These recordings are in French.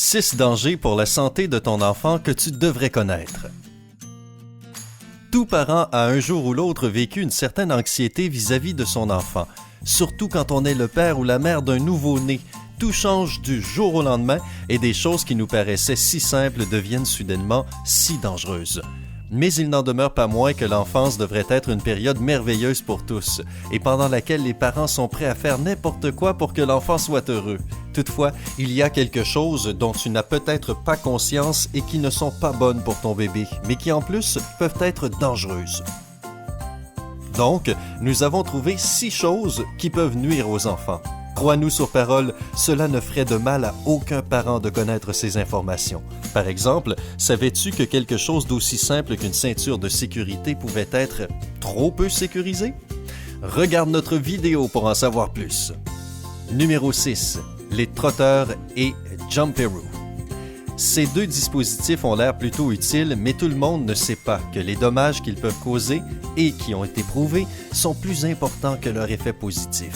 6 dangers pour la santé de ton enfant que tu devrais connaître. Tout parent a un jour ou l'autre vécu une certaine anxiété vis-à-vis de son enfant, surtout quand on est le père ou la mère d'un nouveau-né. Tout change du jour au lendemain et des choses qui nous paraissaient si simples deviennent soudainement si dangereuses. Mais il n'en demeure pas moins que l'enfance devrait être une période merveilleuse pour tous et pendant laquelle les parents sont prêts à faire n'importe quoi pour que l'enfant soit heureux. Toutefois, il y a quelque chose dont tu n'as peut-être pas conscience et qui ne sont pas bonnes pour ton bébé, mais qui en plus peuvent être dangereuses. Donc, nous avons trouvé 6 choses qui peuvent nuire aux enfants. Crois-nous sur parole, cela ne ferait de mal à aucun parent de connaître ces informations. Par exemple, savais-tu que quelque chose d'aussi simple qu'une ceinture de sécurité pouvait être trop peu sécurisé? Regarde notre vidéo pour en savoir plus. Numéro 6. Les trotteurs et Jumperoo. Ces deux dispositifs ont l'air plutôt utiles, mais tout le monde ne sait pas que les dommages qu'ils peuvent causer et qui ont été prouvés sont plus importants que leur effet positif.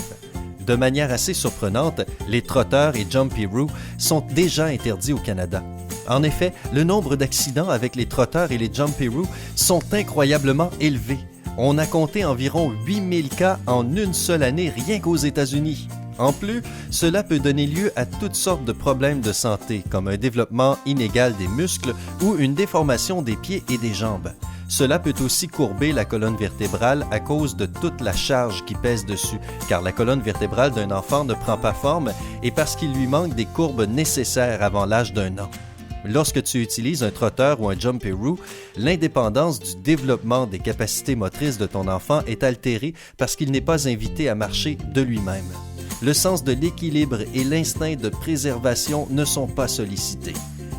De manière assez surprenante, les trotteurs et Jumperoo sont déjà interdits au Canada. En effet, le nombre d'accidents avec les trotteurs et les Jumperoo sont incroyablement élevés. On a compté environ 8000 cas en une seule année rien qu'aux États-Unis. En plus, cela peut donner lieu à toutes sortes de problèmes de santé, comme un développement inégal des muscles ou une déformation des pieds et des jambes. Cela peut aussi courber la colonne vertébrale à cause de toute la charge qui pèse dessus, car la colonne vertébrale d'un enfant ne prend pas forme et parce qu'il lui manque des courbes nécessaires avant l'âge d'1 an. Lorsque tu utilises un trotteur ou un Jumperoo, l'indépendance du développement des capacités motrices de ton enfant est altérée parce qu'il n'est pas invité à marcher de lui-même. Le sens de l'équilibre et l'instinct de préservation ne sont pas sollicités.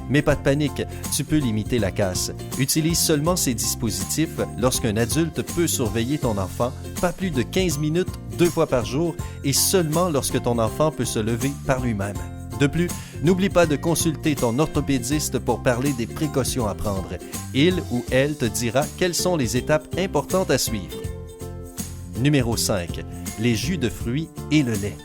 Mais pas de panique, tu peux limiter la casse. Utilise seulement ces dispositifs lorsqu'un adulte peut surveiller ton enfant, pas plus de 15 minutes 2 fois par jour et seulement lorsque ton enfant peut se lever par lui-même. De plus, n'oublie pas de consulter ton orthopédiste pour parler des précautions à prendre. Il ou elle te dira quelles sont les étapes importantes à suivre. Numéro 5. Les jus de fruits et le lait.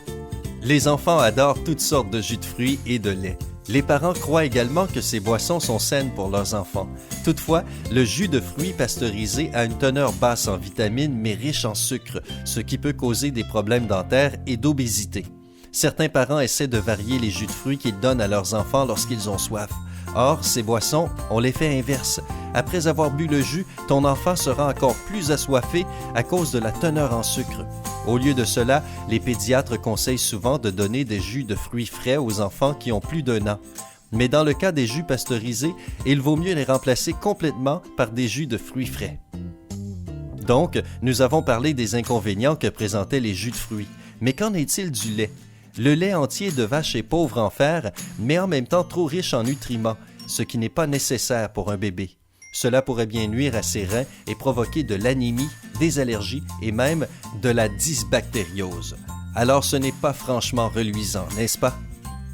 Les enfants adorent toutes sortes de jus de fruits et de lait. Les parents croient également que ces boissons sont saines pour leurs enfants. Toutefois, le jus de fruits pasteurisé a une teneur basse en vitamines mais riche en sucre, ce qui peut causer des problèmes dentaires et d'obésité. Certains parents essaient de varier les jus de fruits qu'ils donnent à leurs enfants lorsqu'ils ont soif. Or, ces boissons ont l'effet inverse. Après avoir bu le jus, ton enfant sera encore plus assoiffé à cause de la teneur en sucre. Au lieu de cela, les pédiatres conseillent souvent de donner des jus de fruits frais aux enfants qui ont plus d'1 an. Mais dans le cas des jus pasteurisés, il vaut mieux les remplacer complètement par des jus de fruits frais. Donc, nous avons parlé des inconvénients que présentaient les jus de fruits. Mais qu'en est-il du lait? Le lait entier de vache est pauvre en fer, mais en même temps trop riche en nutriments, ce qui n'est pas nécessaire pour un bébé. Cela pourrait bien nuire à ses reins et provoquer de l'anémie, des allergies et même de la dysbactériose. Alors ce n'est pas franchement reluisant, n'est-ce pas?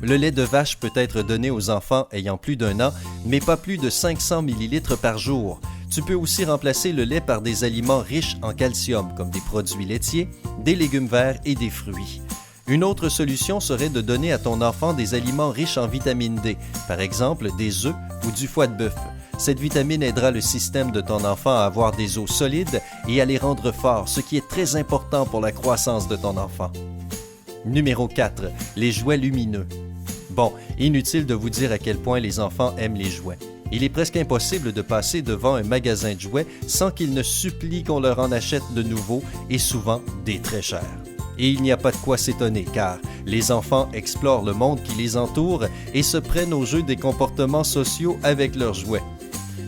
Le lait de vache peut être donné aux enfants ayant plus d'1 an, mais pas plus de 500 ml par jour. Tu peux aussi remplacer le lait par des aliments riches en calcium, comme des produits laitiers, des légumes verts et des fruits. Une autre solution serait de donner à ton enfant des aliments riches en vitamine D, par exemple des œufs ou du foie de bœuf. Cette vitamine aidera le système de ton enfant à avoir des os solides et à les rendre forts, ce qui est très important pour la croissance de ton enfant. Numéro 4. Les jouets lumineux. Bon, inutile de vous dire à quel point les enfants aiment les jouets. Il est presque impossible de passer devant un magasin de jouets sans qu'ils ne supplient qu'on leur en achète de nouveaux et souvent des très chers. Et il n'y a pas de quoi s'étonner car les enfants explorent le monde qui les entoure et se prennent au jeu des comportements sociaux avec leurs jouets.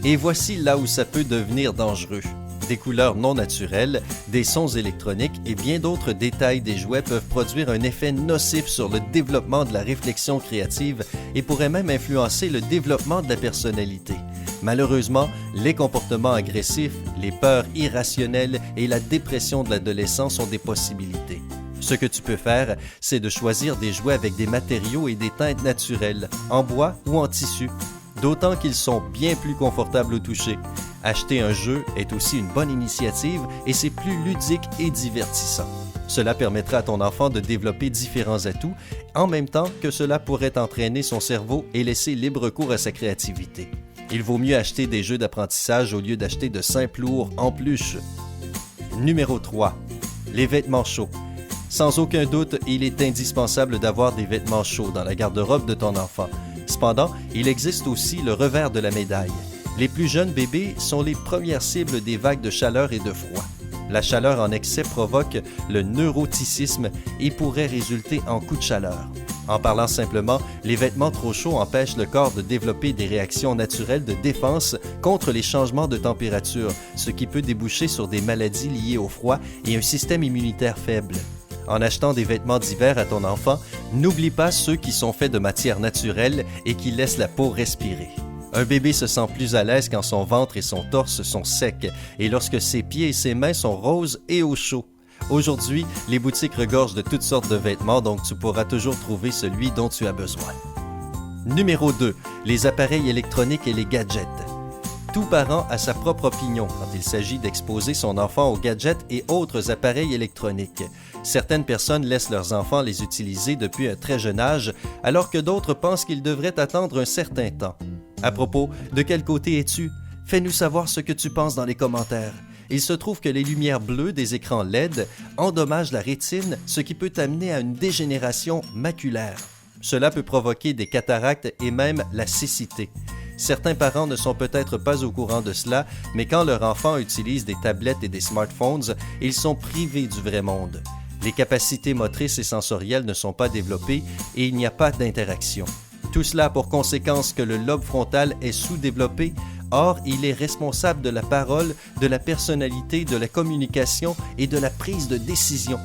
Et voici là où ça peut devenir dangereux. Des couleurs non naturelles, des sons électroniques et bien d'autres détails des jouets peuvent produire un effet nocif sur le développement de la réflexion créative et pourraient même influencer le développement de la personnalité. Malheureusement, les comportements agressifs, les peurs irrationnelles et la dépression de l'adolescent sont des possibilités. Ce que tu peux faire, c'est de choisir des jouets avec des matériaux et des teintes naturelles, en bois ou en tissu, d'autant qu'ils sont bien plus confortables au toucher. Acheter un jeu est aussi une bonne initiative et c'est plus ludique et divertissant. Cela permettra à ton enfant de développer différents atouts, en même temps que cela pourrait entraîner son cerveau et laisser libre cours à sa créativité. Il vaut mieux acheter des jeux d'apprentissage au lieu d'acheter de simples lourds en peluche. Numéro 3. Les vêtements chauds. Sans aucun doute, il est indispensable d'avoir des vêtements chauds dans la garde-robe de ton enfant. Cependant, il existe aussi le revers de la médaille. Les plus jeunes bébés sont les premières cibles des vagues de chaleur et de froid. La chaleur en excès provoque le neuroticisme et pourrait résulter en coups de chaleur. En parlant simplement, les vêtements trop chauds empêchent le corps de développer des réactions naturelles de défense contre les changements de température, ce qui peut déboucher sur des maladies liées au froid et un système immunitaire faible. En achetant des vêtements d'hiver à ton enfant, n'oublie pas ceux qui sont faits de matière naturelle et qui laissent la peau respirer. Un bébé se sent plus à l'aise quand son ventre et son torse sont secs et lorsque ses pieds et ses mains sont roses et au chaud. Aujourd'hui, les boutiques regorgent de toutes sortes de vêtements, donc tu pourras toujours trouver celui dont tu as besoin. Numéro 2. Les appareils électroniques et les gadgets. Tout parent a sa propre opinion quand il s'agit d'exposer son enfant aux gadgets et autres appareils électroniques. Certaines personnes laissent leurs enfants les utiliser depuis un très jeune âge, alors que d'autres pensent qu'ils devraient attendre un certain temps. À propos, de quel côté es-tu? Fais-nous savoir ce que tu penses dans les commentaires. Il se trouve que les lumières bleues des écrans LED endommagent la rétine, ce qui peut amener à une dégénération maculaire. Cela peut provoquer des cataractes et même la cécité. Certains parents ne sont peut-être pas au courant de cela, mais quand leur enfant utilise des tablettes et des smartphones, ils sont privés du vrai monde. Les capacités motrices et sensorielles ne sont pas développées et il n'y a pas d'interaction. Tout cela a pour conséquence que le lobe frontal est sous-développé. Or, il est responsable de la parole, de la personnalité, de la communication et de la prise de décision.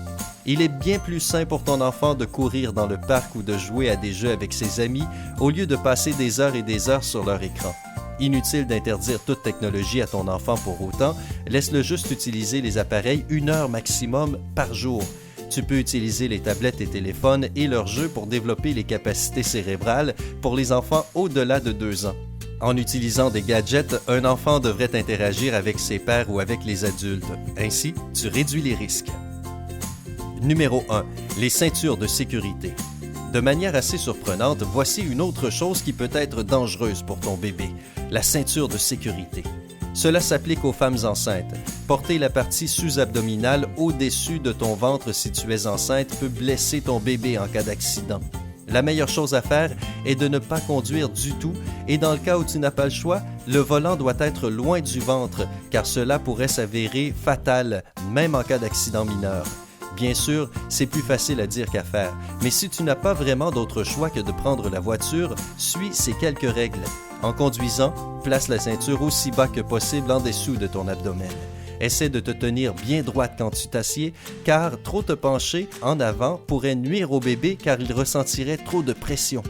Il est bien plus sain pour ton enfant de courir dans le parc ou de jouer à des jeux avec ses amis au lieu de passer des heures et des heures sur leur écran. Inutile d'interdire toute technologie à ton enfant pour autant, laisse-le juste utiliser les appareils 1 heure maximum par jour. Tu peux utiliser les tablettes et téléphones et leurs jeux pour développer les capacités cérébrales pour les enfants au-delà de 2 ans. En utilisant des gadgets, un enfant devrait interagir avec ses pairs ou avec les adultes. Ainsi, tu réduis les risques. Numéro 1. Les ceintures de sécurité. De manière assez surprenante, voici une autre chose qui peut être dangereuse pour ton bébé, la ceinture de sécurité. Cela s'applique aux femmes enceintes. Porter la partie sous-abdominale au-dessus de ton ventre si tu es enceinte peut blesser ton bébé en cas d'accident. La meilleure chose à faire est de ne pas conduire du tout et dans le cas où tu n'as pas le choix, le volant doit être loin du ventre car cela pourrait s'avérer fatal, même en cas d'accident mineur. Bien sûr, c'est plus facile à dire qu'à faire, mais si tu n'as pas vraiment d'autre choix que de prendre la voiture, suis ces quelques règles. En conduisant, place la ceinture aussi bas que possible en dessous de ton abdomen. Essaie de te tenir bien droite quand tu t'assieds, car trop te pencher en avant pourrait nuire au bébé car il ressentirait trop de pression.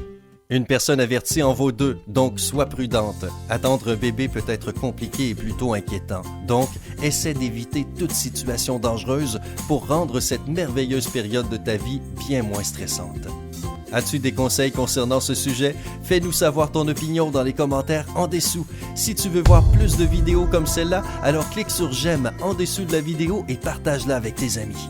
Une personne avertie en vaut 2, donc sois prudente. Attendre un bébé peut être compliqué et plutôt inquiétant. Donc, essaie d'éviter toute situation dangereuse pour rendre cette merveilleuse période de ta vie bien moins stressante. As-tu des conseils concernant ce sujet? Fais-nous savoir ton opinion dans les commentaires en dessous. Si tu veux voir plus de vidéos comme celle-là, alors clique sur j'aime en dessous de la vidéo et partage-la avec tes amis.